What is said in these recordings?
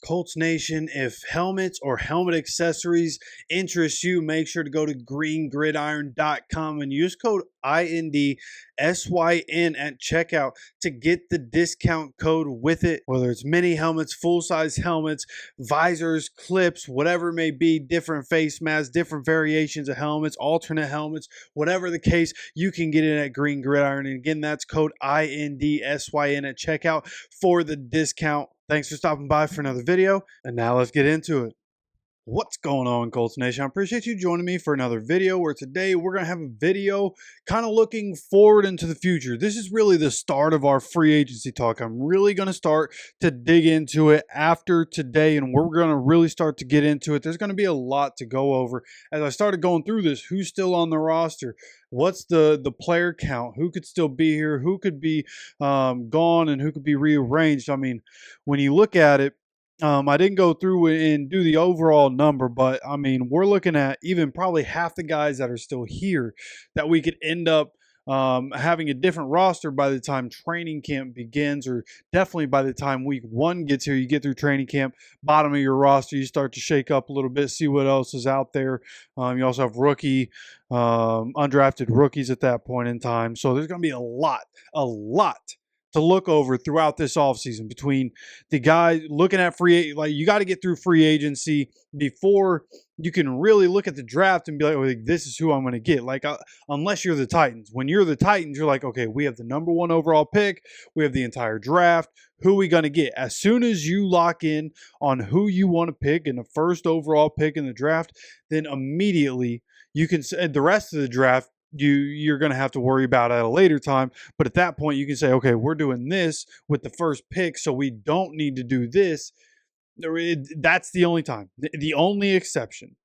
Colts Nation, if helmets or helmet accessories interest you, make sure to go to greengridiron.com and use code INDSYN at checkout to get the discount code with it. Whether it's mini helmets, full-size helmets, visors, clips, whatever it may be, different face masks, different variations of helmets, alternate helmets, whatever the case, you can get it at Green Gridiron. And again, that's code INDSYN at checkout for the discount. Thanks for stopping by for another video, and now let's get into it. What's going on, Colts Nation? I appreciate you joining me for another video where today we're going to have a video kind of looking forward into the future. This is really the start of our free agency talk. I'm really going to start to dig into it after today, and we're going to really start to get into it. There's going to be a lot to go over. As I started going through this, who's still on the roster? What's the player count? Who could still be here? Who could be gone and who could be rearranged? I mean, when you look at it, I didn't go through and do the overall number, but I mean, we're looking at even probably half the guys that are still here that we could end up having a different roster by the time training camp begins, or definitely by the time week 1 gets here. You get through training camp, bottom of your roster, you start to shake up a little bit, see what else is out there. You also have undrafted rookies at that point in time. So there's going to be a lot to look over throughout this offseason between the guys looking at like you got to get through free agency before you can really look at the draft and be like, oh, this is who I'm going to get. Like, unless you're the Titans. When you're the Titans, you're like, okay, we have the number 1 overall pick. We have the entire draft. Who are we going to get? As soon as you lock in on who you want to pick in the first overall pick in the draft, then immediately you can say the rest of the draft, you're going to have to worry about at a later time. But at that point, you can say, okay, we're doing this with the first pick, so we don't need to do this. That's the only time, the only exception.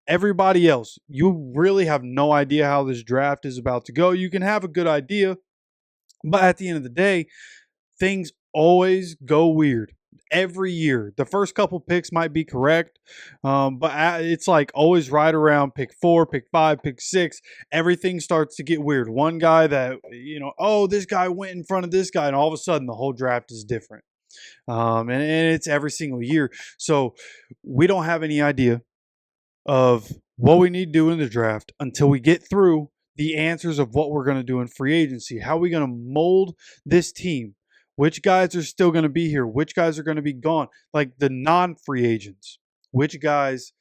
Everybody else, you really have no idea how this draft is about to go. You can have a good idea, but at the end of the day, things always go weird. Every year, the first couple picks might be correct, but it's like always right around pick 4, pick 5, pick 6. Everything starts to get weird. One guy that, oh, this guy went in front of this guy, and all of a sudden the whole draft is different. And it's every single year. So we don't have any idea of what we need to do in the draft until we get through the answers of what we're going to do in free agency. How are we going to mold this team? Which guys are still going to be here? Which guys are going to be gone? Like the non-free agents. Which guys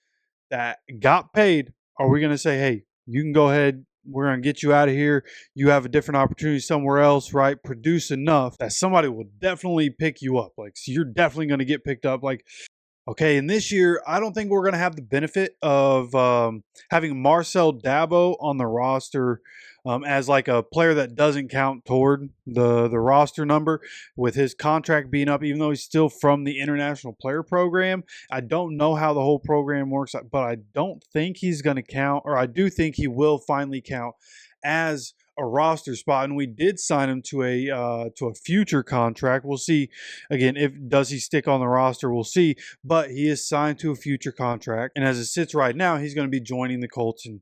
that got paid are we going to say, hey, you can go ahead. We're going to get you out of here. You have a different opportunity somewhere else, right? Produce enough that somebody will definitely pick you up. Like, so you're definitely going to get picked up. Like, okay, and this year, I don't think we're going to have the benefit of having Marcel Dabo on the roster as like a player that doesn't count toward the roster number, with his contract being up, even though he's still from the International Player Program. I don't know how the whole program works, but I don't think he's going to count, or I do think he will finally count as a roster spot, and we did sign him to a future contract. We'll see again, if does he stick on the roster, we'll see, but he is signed to a future contract, and as it sits right now, he's going to be joining the Colts in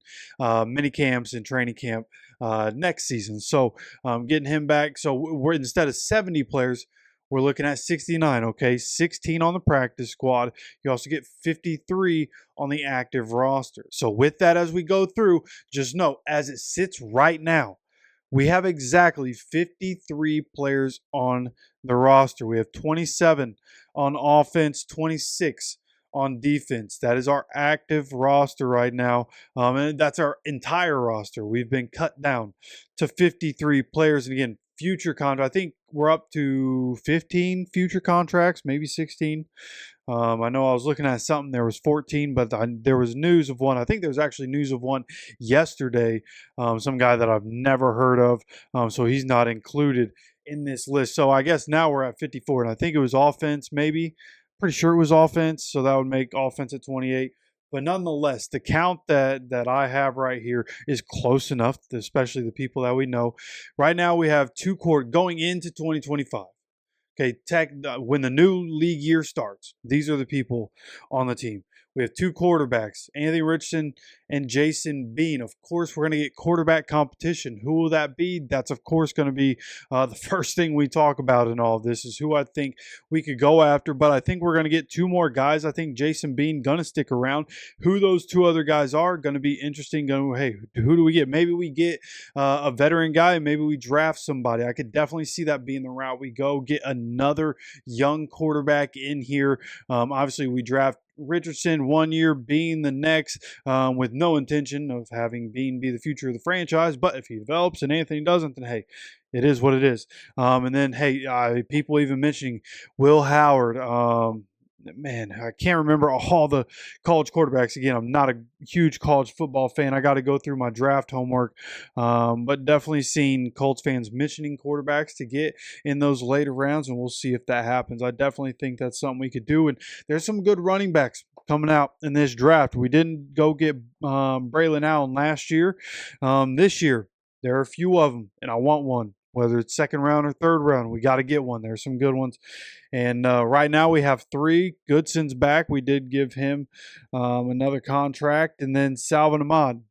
mini camps and training camp next season. So getting him back, so we're, instead of 70 players, we're looking at 69, okay? 16 on the practice squad. You also get 53 on the active roster. So with that, as we go through, just know, as it sits right now, we have exactly 53 players on the roster. We have 27 on offense, 26 on defense. That is our active roster right now, and that's our entire roster. We've been cut down to 53 players, and again, future contract. I think we're up to 15 future contracts, maybe 16. I know I was looking at something, there was 14, but there was news of one. I think there was actually news of one yesterday, some guy that I've never heard of, so he's not included in this list. So I guess now we're at 54, and I think it was offense, maybe. Pretty sure it was offense, so that would make offense at 28. But nonetheless, the count that I have right here is close enough, especially the people that we know. Right now, we have two going into 2025. Okay, when the new league year starts, these are the people on the team. We have 2 quarterbacks, Anthony Richardson and Jason Bean. Of course, we're going to get quarterback competition. Who will that be? That's, of course, going to be the first thing we talk about in all of this is who I think we could go after. But I think we're going to get two more guys. I think Jason Bean going to stick around. Who those two other guys are going to be interesting. Hey, who do we get? Maybe we get a veteran guy. Maybe we draft somebody. I could definitely see that being the route we go. Get another young quarterback in here. Obviously, we draft Richardson 1 year, Bean the next, with no intention of having Bean be the future of the franchise. But if he develops and Anthony doesn't, then hey, it is what it is. And then, hey, people even mentioning Will Howard. Man, I can't remember all the college quarterbacks. Again, I'm not a huge college football fan. I got to go through my draft homework. But definitely seen Colts fans mentioning quarterbacks to get in those later rounds, and we'll see if that happens. I definitely think that's something we could do. And there's some good running backs coming out in this draft. We didn't go get Braylon Allen last year. This year, there are a few of them, and I want one. Whether it's second round or third round, we got to get one. There's some good ones. And right now we have three. Goodson's back. We did give him another contract. And then Salvin Ahmad,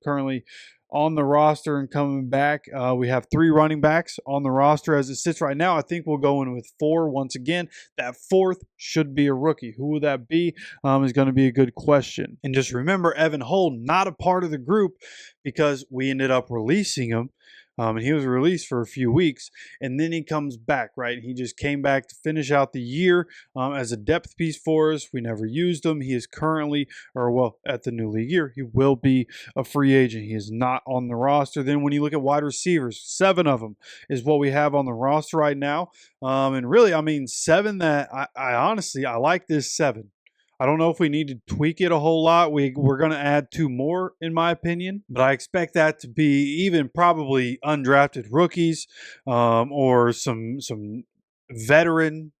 currently on the roster and coming back. We have three running backs on the roster as it sits right now. I think we'll go in with four once again. That fourth should be a rookie. Who will that be is going to be a good question. And just remember, Evan Hull, not a part of the group because we ended up releasing him. And he was released for a few weeks, and then he comes back, right? He just came back to finish out the year as a depth piece for us. We never used him. He is currently, at the new league year, he will be a free agent. He is not on the roster. Then when you look at wide receivers, 7 of them is what we have on the roster right now. And really, I mean, 7 that I honestly, I like this 7. I don't know if we need to tweak it a whole lot. We're going to add 2 more, in my opinion. But I expect that to be even probably undrafted rookies or some veteran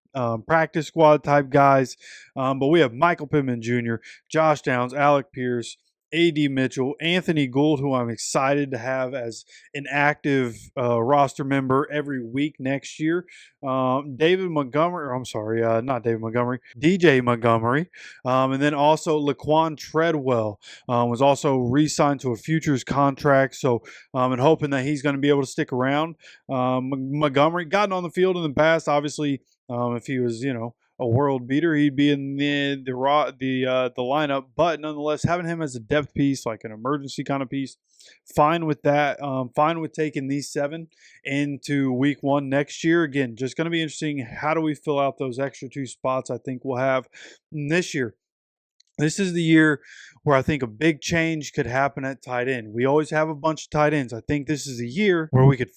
practice squad type guys. But we have Michael Pittman Jr., Josh Downs, Alec Pierce, A.D. Mitchell, Anthony Gould, who I'm excited to have as an active roster member every week next year. David Montgomery, not David Montgomery, DJ Montgomery. And then also Laquan Treadwell was also re-signed to a futures contract. So and hoping that he's going to be able to stick around. Montgomery gotten on the field in the past, obviously, if he was, a world beater, he'd be in the lineup. But nonetheless, having him as a depth piece, like an emergency kind of piece, fine with that. Fine with taking these 7 into week 1 next year. Again, just going to be interesting. How do we fill out those extra 2 spots I think we'll have this year? This is the year where I think a big change could happen at tight end. We always have a bunch of tight ends. I think this is the year where we could.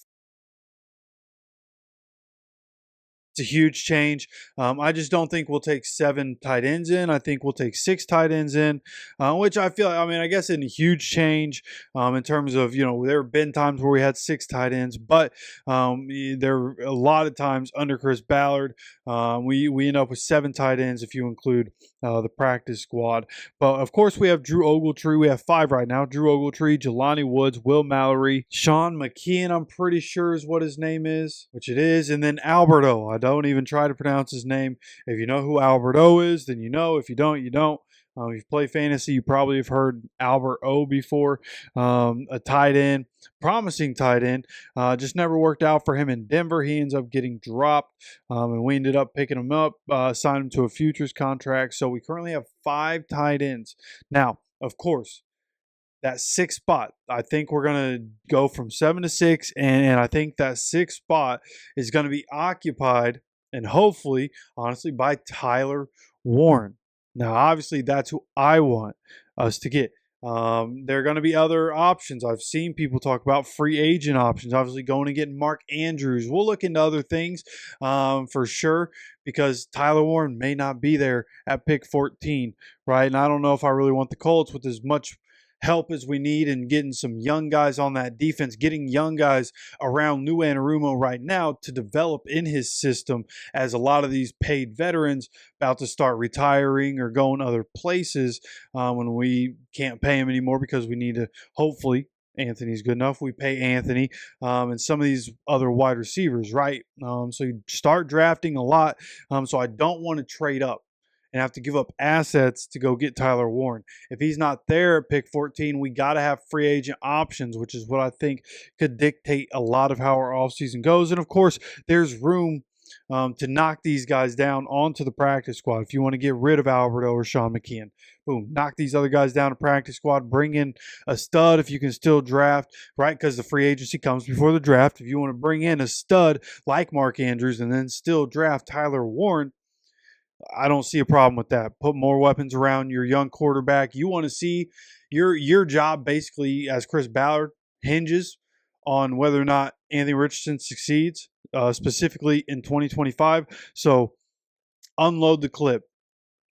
It's a huge change. I just don't think we'll take 7 tight ends in. I think we'll take 6 tight ends in, which I feel, I guess in a huge change in terms of, there have been times where we had 6 tight ends, but there are a lot of times under Chris Ballard, we end up with 7 tight ends if you include the practice squad. But of course, we have Drew Ogletree. We have 5 right now. Drew Ogletree, Jelani Woods, Will Mallory, Sean McKeon, I'm pretty sure is what his name is, which it is, and then Alberto. I don't even try to pronounce his name. If you know who Alberto is, then you know. If you don't, you don't. If you play fantasy, you probably have heard Albert O before. A tight end, promising tight end. Just never worked out for him in Denver. He ends up getting dropped, and we ended up picking him up, signed him to a futures contract. So we currently have 5 tight ends. Now, of course, that 6th spot, I think we're going to go from 7 to 6, and I think that 6th spot is going to be occupied, and hopefully, honestly, by Tyler Warren. Now, obviously, that's who I want us to get. There are going to be other options. I've seen people talk about free agent options, obviously going and getting Mark Andrews. We'll look into other things for sure, because Tyler Warren may not be there at pick 14, right? And I don't know if I really want the Colts with as much help as we need in getting some young guys on that defense, getting young guys around Lou Anarumo right now to develop in his system, as a lot of these paid veterans about to start retiring or going other places when we can't pay him anymore because we need to, hopefully, Anthony's good enough, we pay Anthony and some of these other wide receivers, right? So you start drafting a lot. So I don't want to trade up and have to give up assets to go get Tyler Warren. If he's not there at pick 14, we got to have free agent options, which is what I think could dictate a lot of how our offseason goes. And of course, there's room to knock these guys down onto the practice squad. If you want to get rid of Alberto or Sean McKeon, boom, knock these other guys down to practice squad. Bring in a stud if you can still draft, right? Because the free agency comes before the draft. If you want to bring in a stud like Mark Andrews and then still draft Tyler Warren, I don't see a problem with that. Put more weapons around your young quarterback. You want to see your job basically as Chris Ballard hinges on whether or not Anthony Richardson succeeds, specifically in 2025. So unload the clip.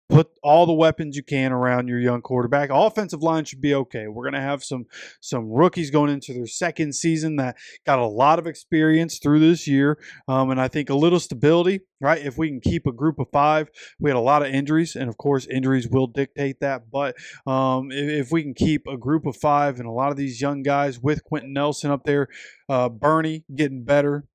Put all the weapons you can around your young quarterback. Offensive line should be okay. We're going to have some rookies going into their second season that got a lot of experience through this year, and I think a little stability, right? If we can keep a group of 5, we had a lot of injuries, and of course injuries will dictate that, but if we can keep a group of 5 and a lot of these young guys with Quentin Nelson up there, Bernie getting better,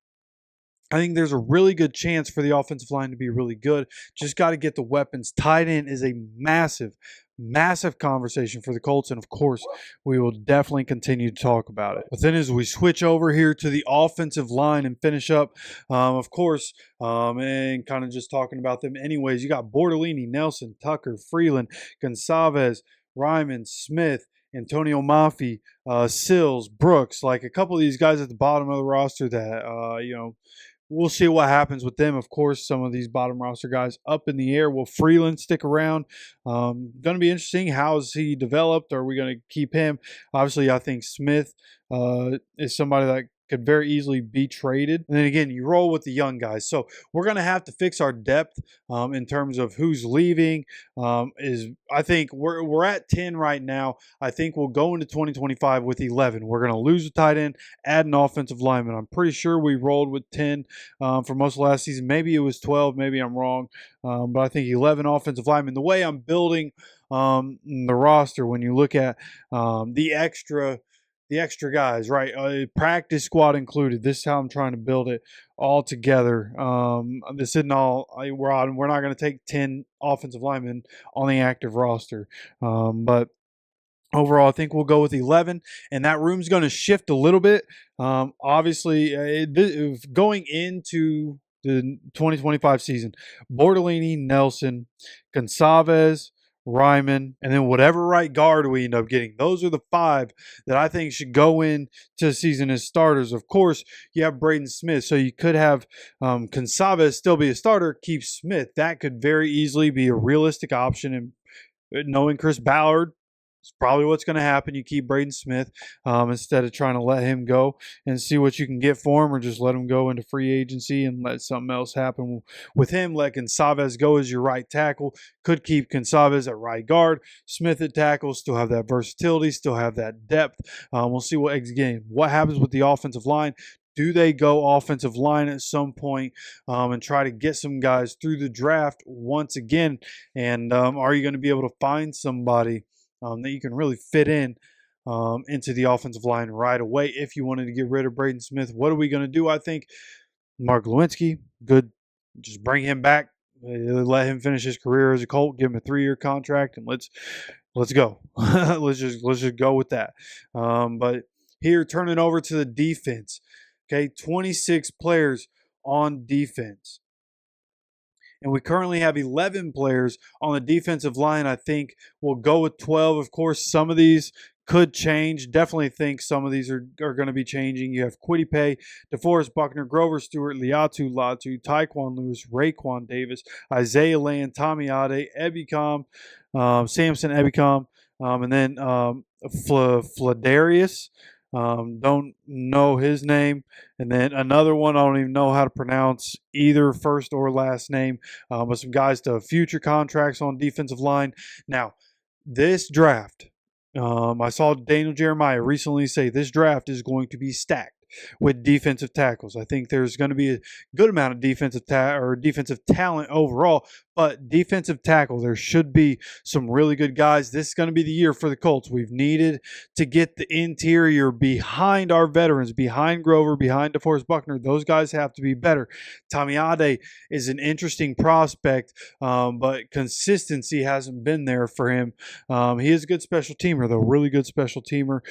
I think there's a really good chance for the offensive line to be really good. Just got to get the weapons. Tight end is a massive, massive conversation for the Colts. And of course, we will definitely continue to talk about it. But then as we switch over here to the offensive line and finish up, of course, and kind of just talking about them anyways, you got Bortolini, Nelson, Tucker, Freeland, Gonçalves, Ryman, Smith, Antonio Mafi, Sills, Brooks, like a couple of these guys at the bottom of the roster that, we'll see what happens with them. Of course, some of these bottom roster guys up in the air. Will Freeland stick around? Going to be interesting. How is he developed? Are we going to keep him? Obviously, I think Smith is somebody that could very easily be traded. And then again, you roll with the young guys. So we're going to have to fix our depth in terms of who's leaving. I think we're at 10 right now. I think we'll go into 2025 with 11. We're going to lose a tight end, add an offensive lineman. I'm pretty sure we rolled with 10 for most of last season. Maybe it was 12. Maybe I'm wrong. But I think 11 offensive linemen. The way I'm building the roster, when you look at the extra guys, right? Practice squad included. This is how I'm trying to build it all together. This isn't all. We're not going to take 10 offensive linemen on the active roster, but overall, I think we'll go with 11, and that room's going to shift a little bit. Obviously, going into the 2025 season, Bortolini, Nelson, Gonçalves, Ryman, and then whatever right guard we end up getting. Those are the 5 that I think should go into the season as starters. Of course, you have Braden Smith, so you could have Gonçalves still be a starter, keep Smith. That could very easily be a realistic option, and knowing Chris Ballard, it's probably what's going to happen. You keep Braden Smith instead of trying to let him go and see what you can get for him, or just let him go into free agency and let something else happen with him. Let Gonçalves go as your right tackle. Could keep Gonçalves at right guard. Smith at tackle. Still have that versatility. Still have that depth. We'll see what happens with the offensive line. Do they go offensive line at some point and try to get some guys through the draft once again? And are you going to be able to find somebody that you can really fit in into the offensive line right away if you wanted to get rid of Braden Smith? What are we going to do? I think Mark Lewinsky, good. Just bring him back. Let him finish his career as a Colt. Give him a 3-year contract, and let's go. let's just go with that. But here, turning over to the defense. Okay, 26 players on defense. And we currently have 11 players on the defensive line. I think we'll go with 12. Of course, some of these could change. Definitely think some of these are going to be changing. You have Quiddipay, DeForest Buckner, Grover Stewart, Latu, Tyquan Lewis, Raekwon Davis, Isaiah Land, Tommy Ade, Ebicom, Samson Ebicom, and then Fladarius. Don't know his name. And then another one I don't even know how to pronounce either first or last name. But some guys to future contracts on defensive line. Now, this draft, I saw Daniel Jeremiah recently say this draft is going to be stacked with defensive tackles. I think there's going to be a good amount of defensive talent overall, But defensive tackle, there should be some really good guys. This is going to be the year for the Colts. We've needed to get the interior behind our veterans, behind Grover, behind DeForest Buckner. Those guys have to be better. Tamiade is an interesting prospect, but consistency hasn't been there for him. He is a good special teamer, though, really good special teamer.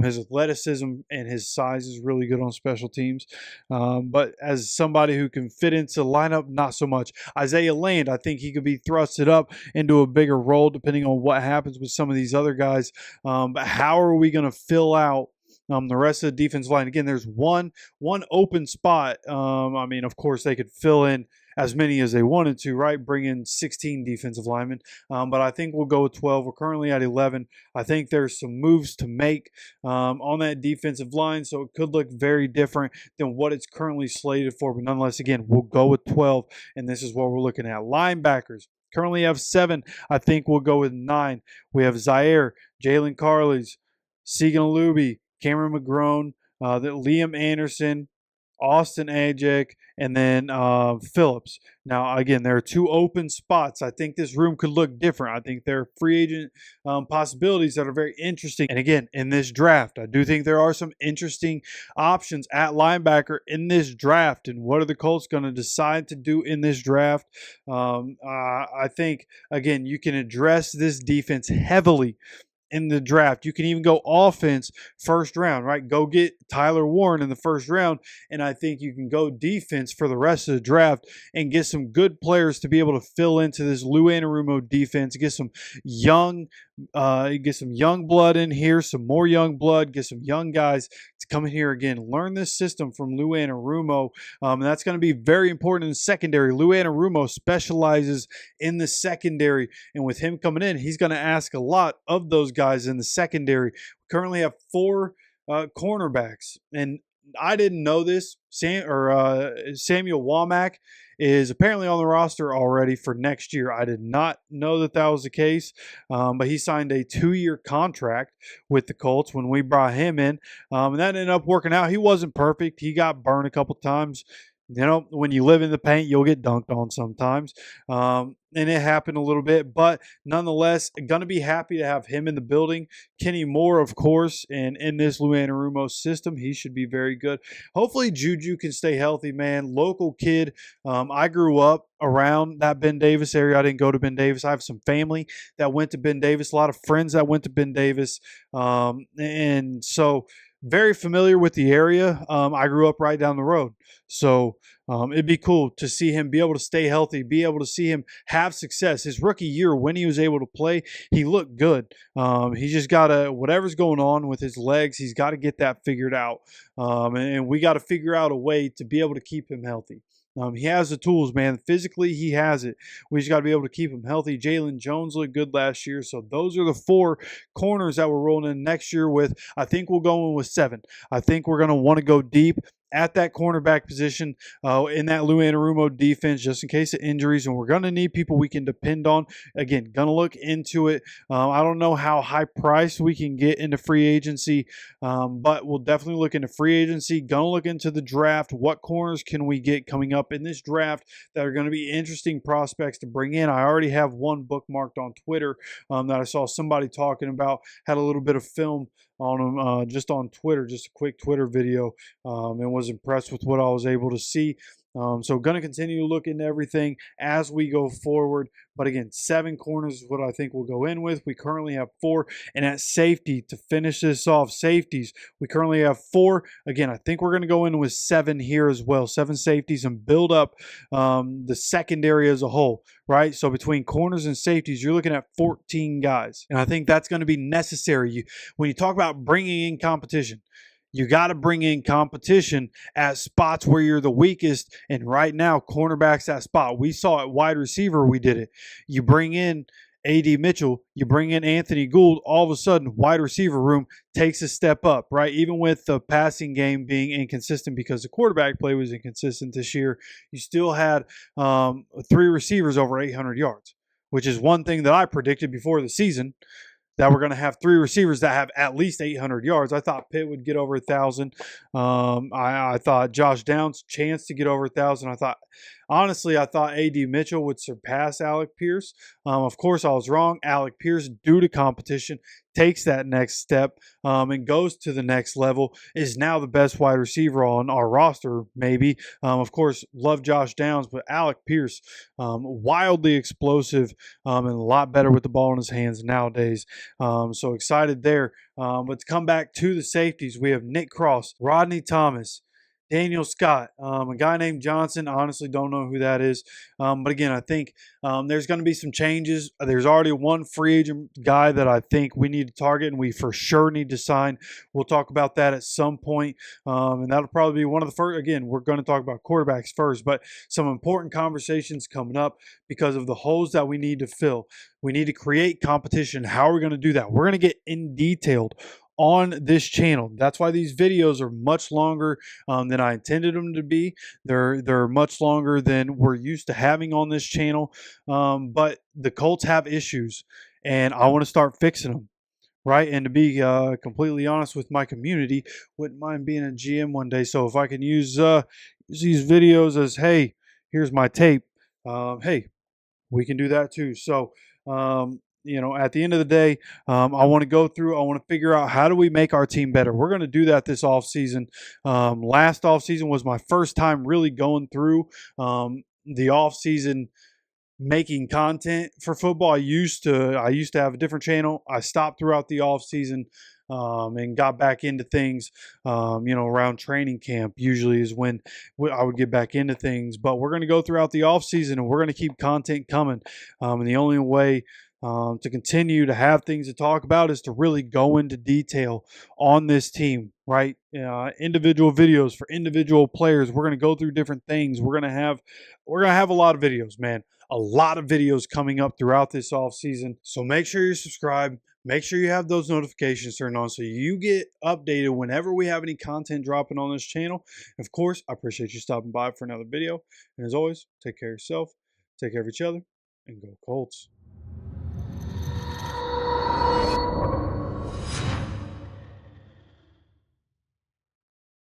His athleticism and his size is really good on special teams. But as somebody who can fit into the lineup, not so much. Isaiah Land, I think he could be thrusted up into a bigger role depending on what happens with some of these other guys. But how are we going to fill out the rest of the defensive line? Again, there's one open spot. I mean, of course, they could fill in as many as they wanted to, right? Bring in 16 defensive linemen. But I think we'll go with 12. We're currently at 11. I think there's some moves to make on that defensive line, so it could look very different than what it's currently slated for. But nonetheless, again, we'll go with 12, and this is what we're looking at. Linebackers. Currently have 7. I think we'll go with 9. We have Zaire, Jalen Carleys, Segan Alubi, Cameron McGrone, Liam Anderson, Austin Ajek, and then Phillips. Now, again, there are 2 open spots. I think this room could look different. I think there are free agent possibilities that are very interesting. And again, in this draft, I do think there are some interesting options at linebacker in this draft. And what are the Colts going to decide to do in this draft? I think, again, you can address this defense heavily in the draft. You can even go offense first round, right? Go get Tyler Warren in the first round, and I think you can go defense for the rest of the draft and get some good players to be able to fill into this Lou Anarumo defense. Get some young blood in here, some more young blood, get some young guys to come in here again, learn this system from Lou Anarumo. And that's going to be very important in the secondary. Lou Anarumo specializes in the secondary, and with him coming in, he's going to ask a lot of those guys in the secondary. We currently have 4 cornerbacks, and I didn't know this. Samuel Womack is apparently on the roster already for next year. I did not know that was the case, but he signed a 2-year contract with the Colts when we brought him in, and that ended up working out. He wasn't perfect. He got burned a couple times. You know, when you live in the paint, you'll get dunked on sometimes. And it happened a little bit. But nonetheless, going to be happy to have him in the building. Kenny Moore, of course, and in this Lou Anarumo system, he should be very good. Hopefully, Juju can stay healthy, man. Local kid. I grew up around that Ben Davis area. I didn't go to Ben Davis. I have some family that went to Ben Davis, a lot of friends that went to Ben Davis. And so very familiar with the area. I grew up right down the road. So it'd be cool to see him be able to stay healthy, be able to see him have success. His rookie year, when he was able to play, he looked good. He just got to, whatever's going on with his legs, he's got to get that figured out. And we got to figure out a way to be able to keep him healthy. He has the tools, man. Physically, he has it. We just got to be able to keep him healthy. Jalen Jones looked good last year. So those are the 4 corners that we're rolling in next year with. I think we'll go in with 7. I think we're going to want to go deep at that cornerback position in that Lou Anarumo defense just in case of injuries. And we're going to need people we can depend on. Again, going to look into it. I don't know how high priced we can get into free agency, but we'll definitely look into free agency. Going to look into the draft. What corners can we get coming up in this draft that are going to be interesting prospects to bring in? I already have one bookmarked on Twitter that I saw somebody talking about, had a little bit of film on him just on Twitter, just a quick Twitter video, and was impressed with what I was able to see. So going to continue to look into everything as we go forward. But again, 7 corners is what I think we'll go in with. We currently have 4. And at safety, to finish this off, safeties, we currently have 4. Again, I think we're going to go in with 7 here as well. 7 safeties and build up the secondary as a whole, right? So between corners and safeties, you're looking at 14 guys. And I think that's going to be necessary. When you talk about bringing in competition, you got to bring in competition at spots where you're the weakest. And right now, cornerback's that spot. We saw at wide receiver, we did it. You bring in A.D. Mitchell, you bring in Anthony Gould, all of a sudden, wide receiver room takes a step up, right? Even with the passing game being inconsistent because the quarterback play was inconsistent this year, you still had 3 receivers over 800 yards, which is one thing that I predicted before the season. that we're going to have 3 receivers that have at least 800 yards. I thought Pitt would get over 1,000. I thought Josh Downs' chance to get over 1,000. Honestly, I thought A.D. Mitchell would surpass Alec Pierce. Of course, I was wrong. Alec Pierce, due to competition, takes that next step and goes to the next level, is now the best wide receiver on our roster, maybe. Of course, love Josh Downs, but Alec Pierce, wildly explosive and a lot better with the ball in his hands nowadays. So excited there. But to come back to the safeties, we have Nick Cross, Rodney Thomas, Daniel Scott, a guy named Johnson. I honestly don't know who that is. But again, I think there's going to be some changes. There's already one free agent guy that I think we need to target and we for sure need to sign. We'll talk about that at some point. And that'll probably be one of the first. Again, we're going to talk about quarterbacks first, but some important conversations coming up because of the holes that we need to fill. We need to create competition. How are we going to do that? We're going to get in detailed on this channel. That's why these videos are much longer than I intended them to be. They're much longer than we're used to having on this channel. But the Colts have issues, and I want to start fixing them. Right, and to be completely honest with my community, wouldn't mind being a GM one day. So if I can use these videos as, hey, here's my tape. Hey, we can do that too. So, at the end of the day, I want to go through, I want to figure out how do we make our team better. We're going to do that this offseason. Last offseason was my first time really going through the offseason making content for football. I used to have a different channel. I stopped throughout the off season and got back into things. Around training camp usually is when I would get back into things. But we're going to go throughout the off season and we're going to keep content coming. And the only way to continue to have things to talk about is to really go into detail on this team, right? Individual videos for individual players. We're going to go through different things. We're going to have a lot of videos, man. A lot of videos coming up throughout this off season. So make sure you're subscribed. Make sure you have those notifications turned on so you get updated whenever we have any content dropping on this channel. Of course, I appreciate you stopping by for another video. And as always, take care of yourself, take care of each other, and go Colts.